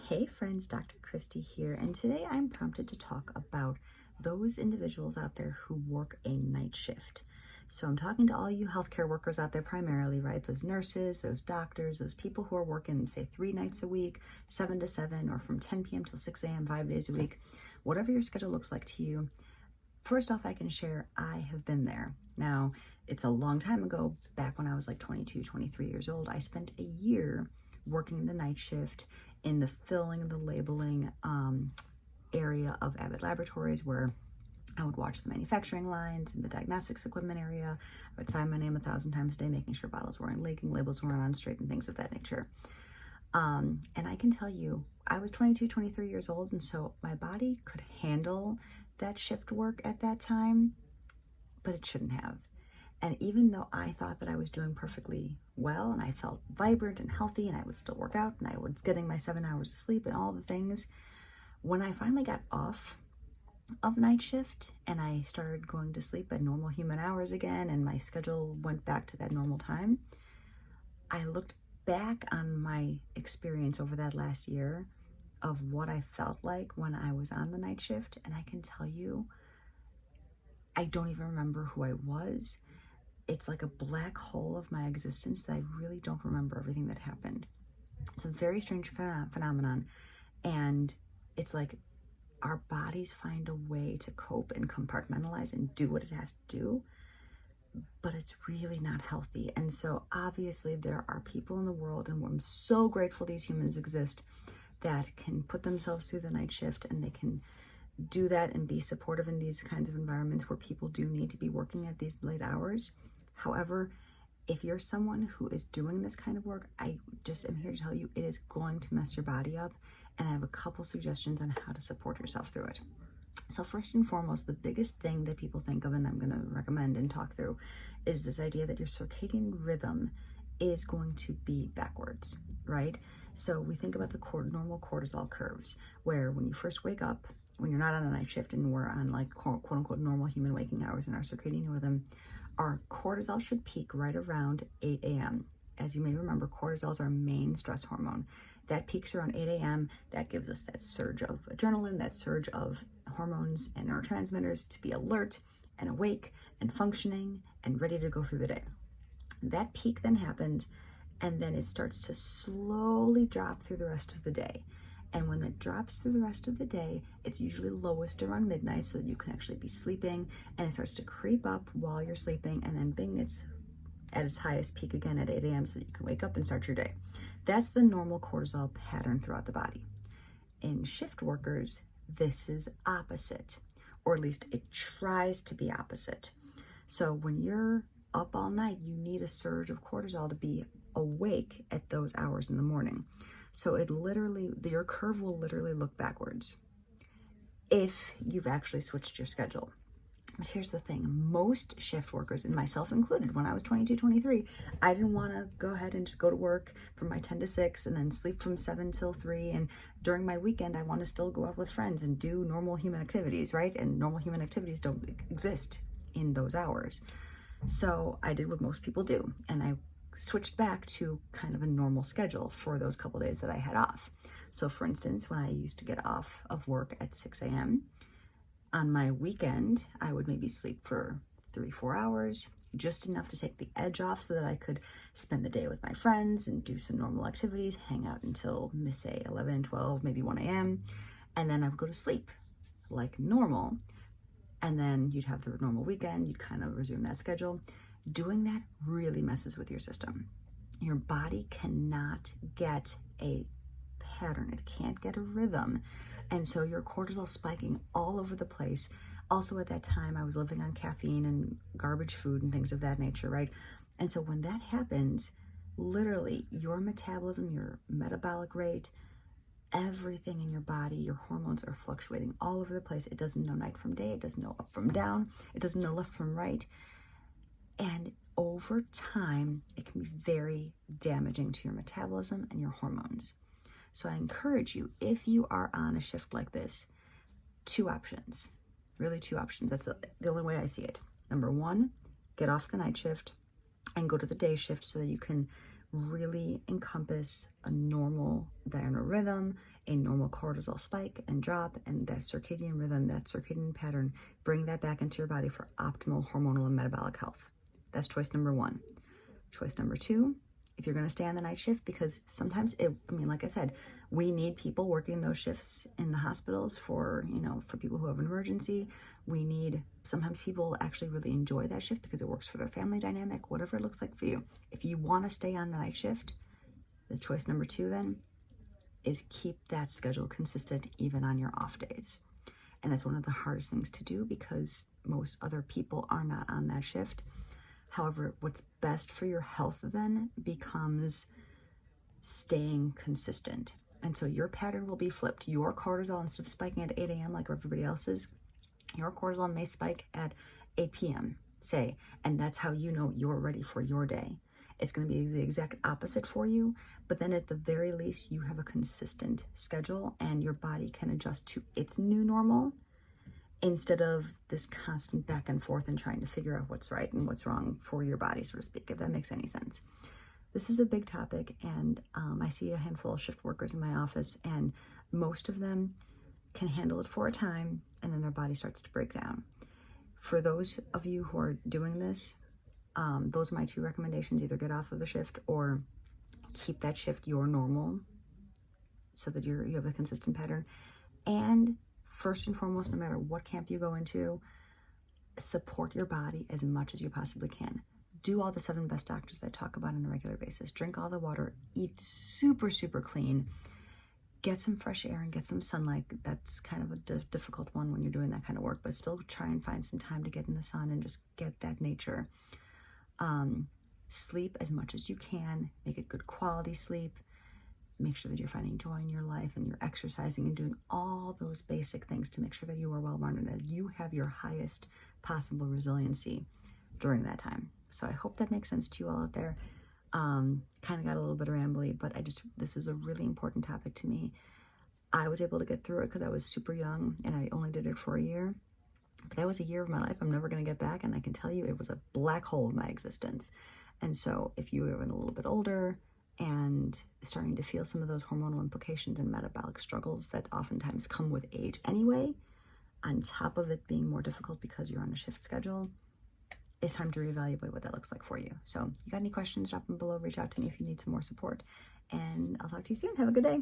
Hey friends, Dr. Christy here, and today I'm prompted to talk about those individuals out there who work a night shift. So I'm talking to all you healthcare workers out there primarily, right? Those nurses, those doctors, those people who are working, say, 3 nights a week, 7 to 7, or from 10 p.m. till 6 a.m., 5 days a week, whatever your schedule looks like to you. First off, I can share I have been there. Now, it's a long time ago, back when I was like 22, 23 years old. I spent a year working the night shift in the filling, the labeling area of Abbott Laboratories, where I would watch the manufacturing lines and the diagnostics equipment area. I would sign my name 1,000 times a day, making sure bottles weren't leaking, labels weren't on straight, and things of that nature. And I can tell you, I was 22, 23 years old, and so my body could handle that shift work at that time, but it shouldn't have. And even though I thought that I was doing perfectly well and I felt vibrant and healthy and I would still work out and I was getting my 7 hours of sleep and all the things, when I finally got off of night shift and I started going to sleep at normal human hours again and my schedule went back to that normal time, I looked back on my experience over that last year of what I felt like when I was on the night shift, and I can tell you, I don't even remember who I was. It's like a black hole of my existence that I really don't remember everything that happened. It's a very strange phenomenon, and it's like our bodies find a way to cope and compartmentalize and do what it has to do, but it's really not healthy. And so obviously there are people in the world, and I'm so grateful these humans exist, that can put themselves through the night shift, and they can do that and be supportive in these kinds of environments where people do need to be working at these late hours. However, if you're someone who is doing this kind of work, I just am here to tell you it is going to mess your body up, and I have a couple suggestions on how to support yourself through it. So first and foremost, the biggest thing that people think of, and I'm going to recommend and talk through, is this idea that your circadian rhythm is going to be backwards, right? So we think about the normal cortisol curves, where when you first wake up, when you're not on a night shift and we're on like quote unquote normal human waking hours in our circadian rhythm, our cortisol should peak right around 8 a.m. As you may remember, cortisol is our main stress hormone. That peaks around 8 a.m. That gives us that surge of adrenaline, that surge of hormones and neurotransmitters to be alert and awake and functioning and ready to go through the day. That peak then happens, and then it starts to slowly drop through the rest of the day. And when it drops through the rest of the day, it's usually lowest around midnight so that you can actually be sleeping, and it starts to creep up while you're sleeping, and then bing, it's at its highest peak again at 8 a.m. so that you can wake up and start your day. That's the normal cortisol pattern throughout the body. In shift workers, this is opposite, or at least it tries to be opposite. So when you're up all night, you need a surge of cortisol to be awake at those hours in the morning. So your curve will literally look backwards if you've actually switched your schedule. But here's the thing, most shift workers, and myself included, when I was 22, 23, I didn't want to go ahead and just go to work from my 10 to 6 and then sleep from 7 till 3. And during my weekend, I want to still go out with friends and do normal human activities, right? And normal human activities don't exist in those hours. So I did what most people do, and I switched back to kind of a normal schedule for those couple days that I had off. So for instance, when I used to get off of work at 6 a.m., on my weekend, I would maybe sleep for 3-4 hours, just enough to take the edge off so that I could spend the day with my friends and do some normal activities, hang out until, say, 11, 12, maybe 1 a.m., and then I would go to sleep like normal. And then you'd have the normal weekend, you'd kind of resume that schedule. Doing that really messes with your system. Your body cannot get a pattern, it can't get a rhythm. And so your cortisol spiking all over the place. Also at that time, I was living on caffeine and garbage food and things of that nature, right? And so when that happens, literally your metabolism, your metabolic rate, everything in your body, your hormones are fluctuating all over the place. It doesn't know night from day. It doesn't know up from down. It doesn't know left from right. And over time, it can be very damaging to your metabolism and your hormones. So I encourage you, if you are on a shift like this, 2 options, really 2 options. That's the only way I see it. Number 1, get off the night shift and go to the day shift so that you can really encompass a normal diurnal rhythm, a normal cortisol spike and drop, and that circadian rhythm, that circadian pattern. Bring that back into your body for optimal hormonal and metabolic health. That's choice number one. Choice number two, if you're going to stay on the night shift, because sometimes like I said, we need people working those shifts in the hospitals for people who have an emergency. Sometimes people actually really enjoy that shift because it works for their family dynamic, whatever it looks like for you. If you want to stay on the night shift, the choice number two then is keep that schedule consistent even on your off days. And that's one of the hardest things to do because most other people are not on that shift. However, what's best for your health then becomes staying consistent. And so your pattern will be flipped. Your cortisol, instead of spiking at 8 a.m. like everybody else's, your cortisol may spike at 8 p.m., say, and that's how you know you're ready for your day. It's going to be the exact opposite for you, but then at the very least, you have a consistent schedule and your body can adjust to its new normal instead of this constant back and forth and trying to figure out what's right and what's wrong for your body, so to speak, if that makes any sense. This is a big topic, and I see a handful of shift workers in my office, and most of them can handle it for a time, and then their body starts to break down. For those of you who are doing this, those are my two recommendations. Either get off of the shift or keep that shift your normal so that you have a consistent pattern. And first and foremost, no matter what camp you go into, support your body as much as you possibly can. Do all the 7 best doctors I talk about on a regular basis. Drink all the water. Eat super, super clean. Get some fresh air and get some sunlight. That's kind of a difficult one when you're doing that kind of work, but still try and find some time to get in the sun and just get that nature. Sleep as much as you can. Make it good quality sleep. Make sure that you're finding joy in your life and you're exercising and doing all those basic things to make sure that you are well-rounded, that you have your highest possible resiliency during that time. So I hope that makes sense to you all out there. Kind of got a little bit rambly, but this is a really important topic to me. I was able to get through it because I was super young and I only did it for a year. But that was a year of my life I'm never going to get back, and I can tell you it was a black hole of my existence. And so if you are a little bit older and starting to feel some of those hormonal implications and metabolic struggles that oftentimes come with age anyway, on top of it being more difficult because you're on a shift schedule, it's time to reevaluate what that looks like for you. So you got any questions, drop them below, reach out to me if you need some more support, and I'll talk to you soon. Have a good day.